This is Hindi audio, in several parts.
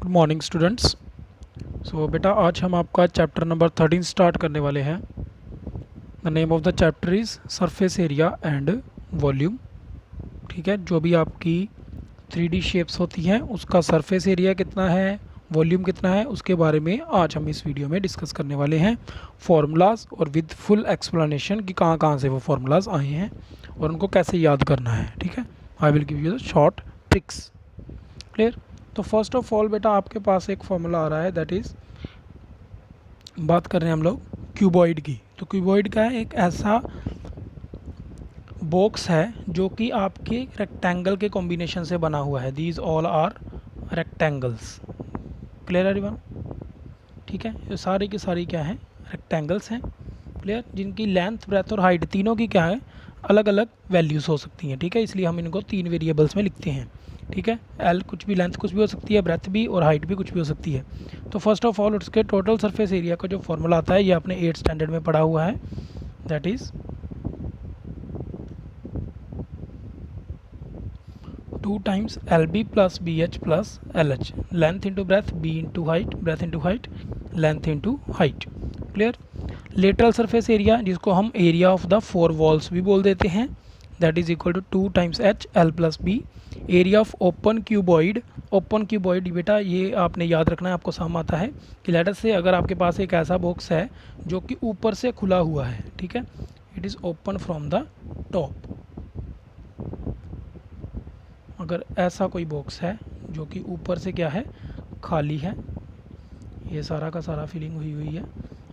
Good morning students. सो बेटा आज हम आपका चैप्टर नंबर 13 स्टार्ट करने वाले हैं। The name of the chapter is surface area and volume. ठीक है, जो भी आपकी 3D शेप्स होती हैं उसका सरफेस एरिया कितना है, वॉल्यूम कितना है, उसके बारे में आज हम इस वीडियो में डिस्कस करने वाले हैं। फार्मूलाज और विद फुल एक्सप्लेनेशन कि कहाँ कहाँ से वो फार्मूलाज आए हैं और उनको कैसे याद करना है। ठीक है, I will give you the short tricks. Clear. तो फर्स्ट ऑफ ऑल बेटा आपके पास एक फॉर्मूला आ रहा है, दैट इज़ बात कर रहे हैं हम लोग क्यूबॉइड की। तो क्यूबॉइड का एक ऐसा बॉक्स है जो कि आपके रेक्टेंगल के कॉम्बिनेशन से बना हुआ है। These all are rectangles. Clear everyone? ठीक है, ये सारी की सारी क्या है, रेक्टेंगल्स हैं। क्लियर, जिनकी लेंथ, ब्रेथ और हाइट तीनों की क्या है, अलग अलग वैल्यूज़ हो सकती हैं। ठीक है, इसलिए हम इनको 3 वेरिएबल्स में लिखते हैं। ठीक है, एल कुछ भी, लेंथ कुछ भी हो सकती है, ब्रेथ भी और हाइट भी कुछ भी हो सकती है। तो फर्स्ट ऑफ ऑल उसके टोटल सरफेस एरिया का जो फॉर्मूला आता है, ये आपने 8th स्टैंडर्ड में पढ़ा हुआ है, that is 2 times LB plus BH plus LH, length into breadth, B into height, breadth into height, length into height. Clear. Lateral surface area, जिसको हम एरिया ऑफ द 4 वॉल्स भी बोल देते हैं, that is equal to 2 times H L plus B. Area of open cuboid, open cuboid बेटा ये आपने याद रखना है, आपको समझ आता है कि लेटर से अगर आपके पास एक ऐसा बॉक्स है जो कि ऊपर से खुला हुआ है, ठीक है, it is open from the top. अगर ऐसा कोई बॉक्स है जो कि ऊपर से क्या है, खाली है, ये सारा का सारा फिलिंग हुई हुई है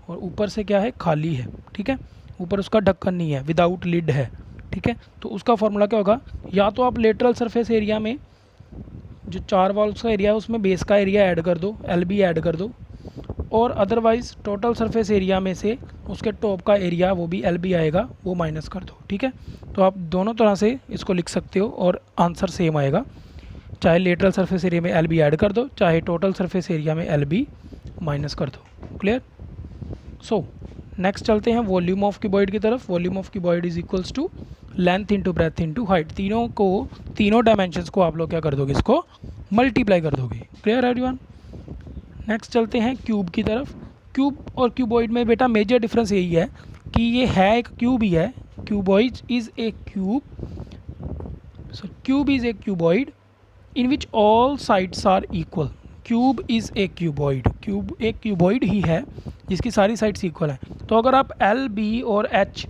और ऊपर से क्या है, खाली है। ठीक है, ऊपर उसका ढक्कन नहीं है, विदाउट लिड है। ठीक है, तो उसका फॉर्मूला क्या होगा, या तो आप लेटरल सरफेस एरिया में जो 4 वॉल्स का एरिया है उसमें बेस का एरिया ऐड कर दो, LB ऐड कर दो, और अदरवाइज़ टोटल सरफेस एरिया में से उसके टॉप का एरिया वो भी LB आएगा, वो माइनस कर दो। ठीक है, तो आप दोनों तरह से इसको लिख सकते हो और आंसर सेम आएगा। चाहे लेटरल सरफेस एरिया में LB ऐड कर दो, चाहे टोटल सरफेस एरिया में LB माइनस कर दो। क्लियर। सो नेक्स्ट चलते हैं वॉल्यूम ऑफ क्यूबॉइड की तरफ। Volume of cuboid is equals to length into breadth into height. तीनों डायमेंशंस को आप लोग क्या कर दोगे, इसको मल्टीप्लाई कर दोगे। Clear everyone? नेक्स्ट चलते हैं क्यूब की तरफ। क्यूब और क्यूबॉइड में बेटा मेजर डिफरेंस यही है कि ये है एक क्यूब ही है। Cuboid is a cube, so cube is a cuboid in which all sides are equal. Cube is a cuboid, cube एक क्यूबॉइड ही है जिसकी सारी साइड्स इक्वल हैं। तो अगर आप एल, बी और एच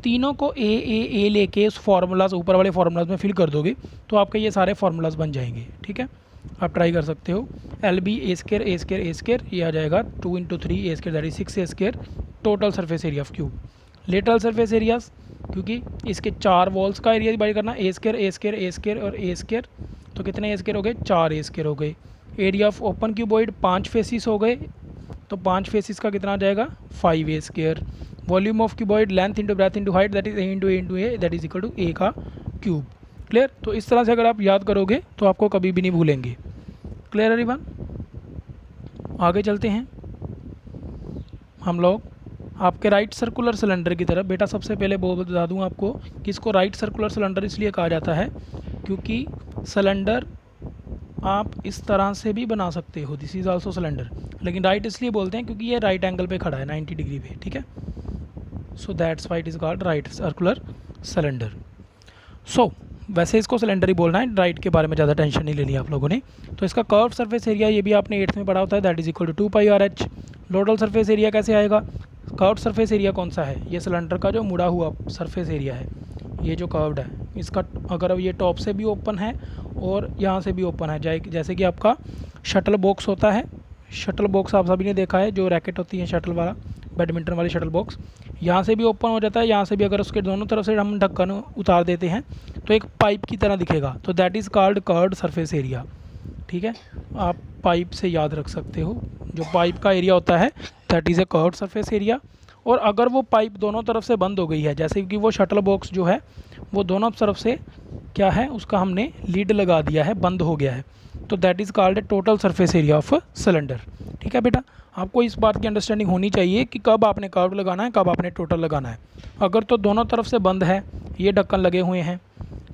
तीनों को ए लेके उस फार्मूलाज, ऊपर वाले फार्मूलाज में फिल कर दोगे तो आपके ये सारे फार्मूलाज बन जाएंगे। ठीक है, आप ट्राई कर सकते हो। L B a square a square a square, ये आ जाएगा 2 × 3 a square, that is 6 a square, total surface area of cube. Lateral surface areas, क्योंकि इसके 4 वॉल्स का एरिया डिवाइड करना, a square a square a square और ए स्केयर, तो कितने ए स्केयर हो गए, 4 ए स्केयर हो गए। Area of open cuboid 5 faces हो गए, तो 5 फेसिस का कितना आ जाएगा, 5 a square. Volume of cuboid, length into breadth into height, that is a into a that is equal to a का क्यूब। क्लियर। तो इस तरह से अगर आप याद करोगे तो आपको कभी भी नहीं भूलेंगे। Clear everyone? आगे चलते हैं हम लोग आपके राइट सर्कुलर सिलेंडर की तरफ। बेटा सबसे पहले बता दूं आपको कि इसको राइट सर्कुलर सिलेंडर इसलिए कहा जाता है क्योंकि सिलेंडर आप इस तरह से भी बना सकते हो, दिस इज़ आल्सो सिलेंडर, लेकिन राइट इसलिए बोलते हैं क्योंकि ये राइट एंगल पे खड़ा है, 90 डिग्री पे। ठीक है, so that's why it is called right circular cylinder. So वैसे इसको सिलेंडर ही बोलना है, राइट के बारे में ज़्यादा टेंशन नहीं लेनी आप लोगों ने। तो इसका कर्व सरफेस एरिया, ये भी आपने 8th में पढ़ा होता है, that is equal to 2πr/h। Total surface area कैसे आएगा, कर्व सरफेस एरिया कौन सा है, ये सिलेंडर का जो मुड़ा हुआ सरफेस एरिया है, ये जो कर्व्ड है, इसका अगर ये टॉप से भी ओपन है और यहाँ से भी ओपन है, जैसे कि आपका शटल बॉक्स होता है। शटल बॉक्स आप सभी ने देखा है, जो रैकेट होती है शटल वाला, बैडमिंटन वाली शटल बॉक्स, यहाँ से भी ओपन हो जाता है, यहाँ से भी। अगर उसके दोनों तरफ से हम ढक्कन उतार देते हैं तो एक पाइप की तरह दिखेगा, तो that is called curved surface area. ठीक है, आप पाइप से याद रख सकते हो, जो पाइप का एरिया होता है that is a curved surface area. और अगर वो पाइप दोनों तरफ से बंद हो गई है, जैसे कि वो शटल बॉक्स जो है वो दोनों तरफ से क्या है, उसका हमने लीड लगा दिया है, बंद हो गया है, तो that is called a total surface area of cylinder. ठीक है बेटा, आपको इस बात की अंडरस्टैंडिंग होनी चाहिए कि कब आपने कर्व लगाना है, कब आपने टोटल लगाना है। अगर तो दोनों तरफ से बंद है, ये ढक्कन लगे हुए हैं,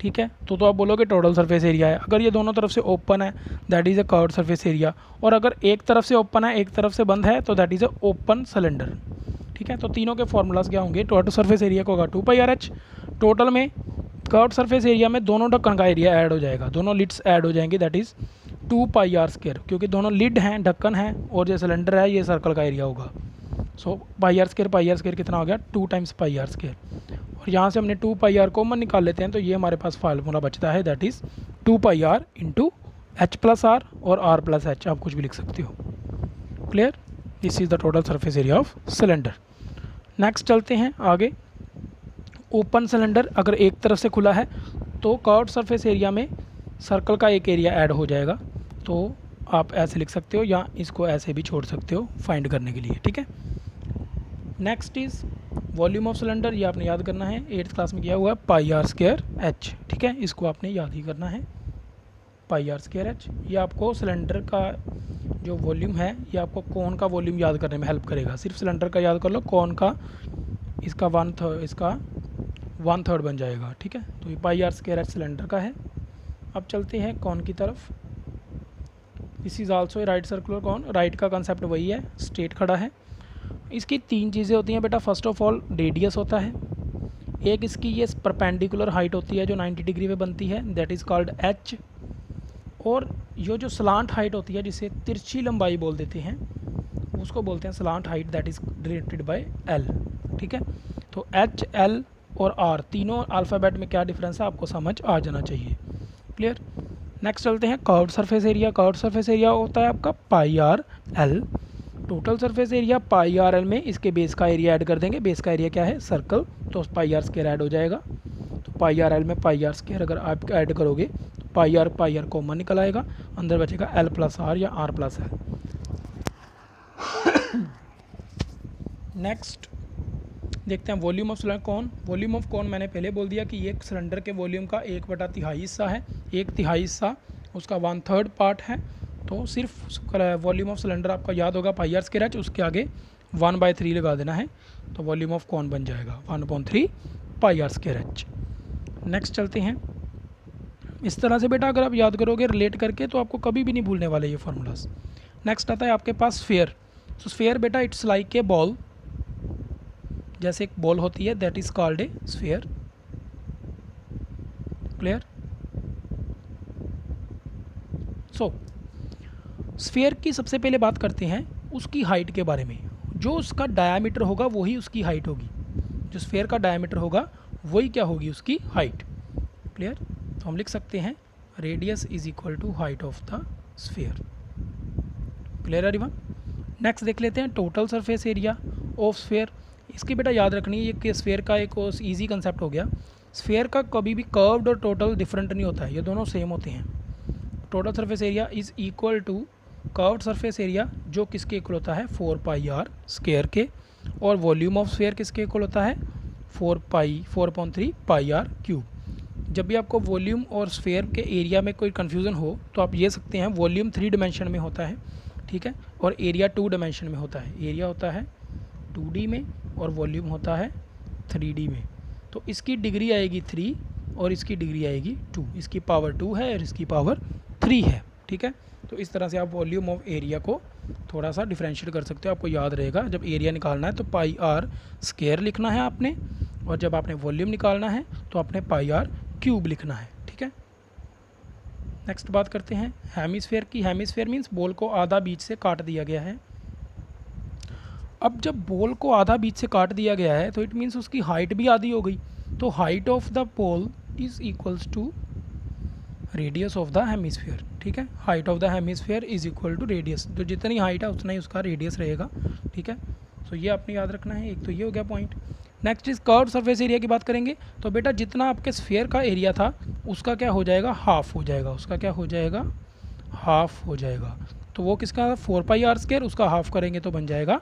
ठीक है, तो आप बोलोगे टोटल सरफेस एरिया है। अगर ये दोनों तरफ से ओपन है that is a curved surface area, और अगर एक तरफ से ओपन है एक तरफ से बंद है तो that is a open cylinder. ठीक है, तो तीनों के फॉर्मूलाज क्या होंगे? टोटल सरफेस एरिया को होगा 2πRH। टोटल में कर्व्ड सरफेस एरिया में दोनों ढक्कन का एरिया ऐड हो जाएगा, दोनों लिड्स ऐड हो जाएंगी, दैट इज़ 2πr², क्योंकि दोनों लिड हैं, ढक्कन है, और जो सिलेंडर है ये सर्कल का एरिया होगा। सो πr² कितना हो गया? 2 टाइम्स πr²। और यहाँ से हमने 2πr कॉमन निकाल लेते हैं तो ये हमारे पास फार्मूला बचता है, that is 2πr into h+r और r+h, आप कुछ भी लिख सकते हो। Clear? This is the total surface area of cylinder. Next चलते हैं आगे। ओपन सिलेंडर अगर एक तरफ से खुला है तो कर्व्ड सरफेस एरिया में सर्कल का एक एरिया ऐड हो जाएगा, तो आप ऐसे लिख सकते हो या इसको ऐसे भी छोड़ सकते हो फाइंड करने के लिए। ठीक है, next is volume of cylinder, ये आपने याद करना है, 8th क्लास में किया हुआ है, πr²h। ठीक है, इसको आपने याद ही करना है, πr²h। ये आपको सिलेंडर का जो वॉल्यूम है ये आपको कोन का वॉल्यूम याद करने में हेल्प करेगा। सिर्फ सिलेंडर का याद कर लो, कोन का इसका 1/3 बन जाएगा। ठीक है, तो ये πr²h सिलेंडर का है। अब चलते हैं कॉन की तरफ। This is also a right circular cone. Right का कंसेप्ट वही है, स्ट्रेट खड़ा है। इसकी 3 चीज़ें होती हैं बेटा। फर्स्ट ऑफ ऑल रेडियस होता है, एक इसकी ये परपेंडिकुलर हाइट होती है जो 90 डिग्री में बनती है, दैट इज़ कॉल्ड h, और ये जो स्लांट हाइट होती है जिसे तिरछी लंबाई बोल देते हैं उसको बोलते हैं slant height, that is denoted by l। ठीक है, तो h, l और r तीनों अल्फ़ाबेट में क्या डिफरेंस है आपको समझ आ जाना चाहिए। क्लियर? नेक्स्ट चलते हैं curved surface area. Curved surface area होता है आपका πr_l। Total surface area πr_l में इसके बेस का एरिया ऐड कर देंगे। बेस का एरिया क्या है? सर्कल, तो πr² ऐड हो जाएगा। तो πr_l में πr² अगर आप ऐड करोगे तो πr कॉमन निकल आएगा, अंदर बचेगा l+r या r+l। नेक्स्ट देखते हैं वॉल्यूम ऑफ सिलेंडर कौन। वॉल्यूम ऑफ कौन मैंने पहले बोल दिया कि ये सिलेंडर के वॉल्यूम का 1/3 हिस्सा है। 1/3 हिस्सा उसका 1/3 पार्ट है। तो सिर्फ वॉल्यूम ऑफ सिलेंडर आपका याद होगा πr², उसके आगे 1/3 लगा देना है, तो वॉल्यूम ऑफ कौन बन जाएगा 1/3 πr²। नेक्स्ट चलते हैं। इस तरह से बेटा अगर आप याद करोगे रिलेट करके तो आपको कभी भी नहीं भूलने वाले ये फार्मूलाज। नेक्स्ट आता है आपके पास स्फीयर। सो स्फीयर बेटा इट्स लाइक ए बॉल, जैसे एक बॉल होती है, that is called a sphere. Clear? So sphere की सबसे पहले बात करते हैं उसकी हाइट के बारे में। जो उसका डायामीटर होगा वही उसकी हाइट होगी। जो स्फीयर का डायामीटर होगा वही क्या होगी? उसकी हाइट। क्लियर? तो हम लिख सकते हैं radius is equal to height of the sphere. Clear everyone? Next देख लेते हैं total surface area of sphere. इसकी बेटा याद रखनी है ये कि स्फीयर का एक ईजी कंसेप्ट हो गया। स्फीयर का कभी भी कर्व्ड और टोटल डिफरेंट नहीं होता है, ये दोनों सेम होते हैं। Total surface area is equal to curved surface area, जो किसके इक्वल होता है 4πr² के, और वॉल्यूम ऑफ स्फीयर किसके इक्वल होता है 4/3 πr³। जब भी आपको वॉल्यूम और स्फीयर के एरिया में कोई कन्फ्यूज़न हो तो आप ये सकते हैं वॉल्यूम 3 डायमेंशन में होता है, ठीक है, और एरिया 2 डायमेंशन में होता है। एरिया होता है 2D में और वॉल्यूम होता है 3D में। तो इसकी डिग्री आएगी 3 और इसकी डिग्री आएगी 2। इसकी पावर 2 है और इसकी पावर 3 है। ठीक है, तो इस तरह से आप वॉल्यूम ऑफ एरिया को थोड़ा सा डिफरेंशिएट कर सकते हो। आपको याद रहेगा जब एरिया निकालना है तो πr² लिखना है आपने, और जब आपने वॉल्यूम निकालना है तो आपने πr³ लिखना है। ठीक है, नेक्स्ट बात करते हैं हेमिस्फीयर की। हेमिस्फीयर मीन्स बॉल को आधा बीच से काट दिया गया है। अब जब बॉल को आधा बीच से काट दिया गया है तो इट मीन्स उसकी हाइट भी आधी हो गई। तो height of the ball is equals to radius of the hemisphere. ठीक है, height of the hemisphere is equal to radius. जो जितनी हाइट है उतना ही उसका रेडियस रहेगा। ठीक है, तो ये आपने याद रखना है। एक तो ये हो गया point. Next is curved surface area की बात करेंगे तो बेटा जितना आपके स्फीयर का एरिया था उसका क्या हो जाएगा, हाफ हो जाएगा। उसका क्या हो जाएगा, हाफ हो जाएगा। तो वो किसका 4πr², उसका हाफ करेंगे तो बन जाएगा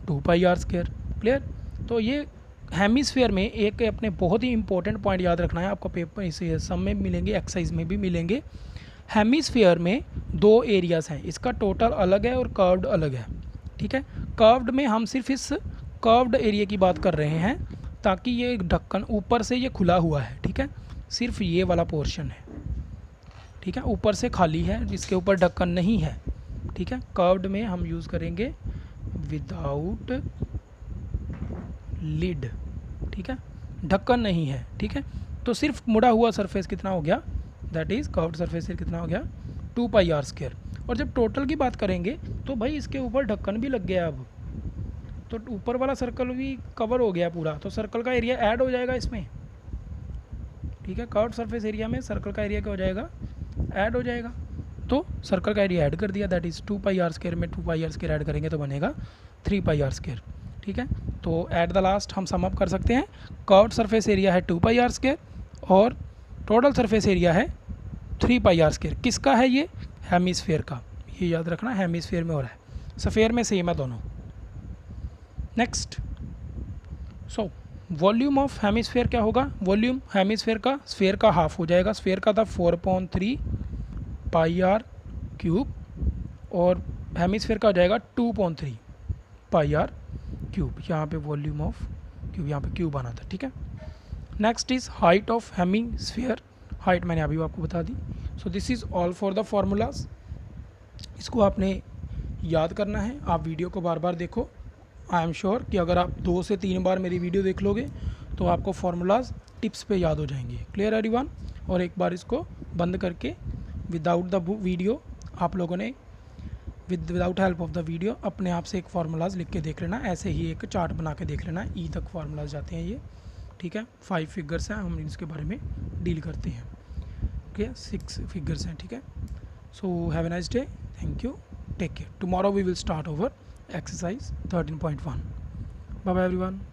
2πr²। क्लियर? तो ये हेमिस्फीयर में एक अपने बहुत ही इंपॉर्टेंट पॉइंट याद रखना है आपको। पेपर इस सम में मिलेंगे, एक्सरसाइज में भी मिलेंगे। हेमिस्फीयर में दो एरियाज हैं, इसका टोटल अलग है और कर्व्ड अलग है, ठीक है। कर्व्ड में हम सिर्फ इस कर्व्ड एरिया की बात कर रहे हैं, ताकि ये ढक्कन ऊपर से ये खुला हुआ है, ठीक है, सिर्फ ये वाला पोर्शन है, ठीक है, ऊपर से खाली है जिसके ऊपर ढक्कन नहीं है, ठीक है। कर्व्ड में हम यूज़ करेंगे विदाउट लिड, ठीक है, ढक्कन नहीं है, ठीक है। तो सिर्फ मुड़ा हुआ सरफेस कितना हो गया, दैट इज़ कर्व्ड सरफेस कितना हो गया 2πr²। और जब टोटल की बात करेंगे तो भाई इसके ऊपर ढक्कन भी लग गया, अब तो ऊपर वाला सर्कल भी कवर हो गया पूरा, तो सर्कल का एरिया ऐड हो जाएगा इसमें, ठीक है। कर्व्ड सरफेस एरिया में सर्कल का एरिया क्या हो जाएगा, ऐड हो जाएगा। तो सर्कल का एरिया ऐड कर दिया, दैट इज़ 2πr² में 2πr² ऐड करेंगे तो बनेगा 3πr², ठीक है। तो एट द लास्ट हम सम अप कर सकते हैं, कर्व्ड सरफेस एरिया है 2πr² और टोटल सरफेस एरिया है 3πr²। किसका है ये, हेमिस्फीयर का, ये याद रखना, हेमिस्फीयर में हो रहा है, स्फीयर में सेम है दोनों। Next, so volume of hemisphere क्या होगा, वॉल्यूम हेमिस्फीयर का स्फीयर का हाफ हो जाएगा, स्फीयर का था 4.3πr³ और हेमिस्फीयर का हो जाएगा 2.3πr³। यहाँ पे वॉल्यूम ऑफ क्यूब, यहाँ पे क्यूब आना था, ठीक है। Next is height of hemisphere, height मैंने अभी आपको बता दी। So this is all for the formulas, इसको आपने याद करना है, आप वीडियो को बार बार देखो। आई एम श्योर कि अगर आप 2 से 3 बार मेरी वीडियो देख लोगे तो आपको फार्मूलाज टिप्स पे याद हो जाएंगे। Clear everyone? और एक बार इसको बंद करके विदाउट द वीडियो आप लोगों ने without help of the video अपने आप से एक फार्मूलाज लिख के देख लेना, ऐसे ही एक चार्ट बना के देख लेना, ई तक फार्मूलाज जाते हैं ये, ठीक है। 5 फिगर्स हैं, हम इसके बारे में डील करते हैं, ओके। 6 फिगर्स हैं, ठीक है। So have a nice day, thank you, take care. Tomorrow we will start over exercise 13.1. Bye bye everyone.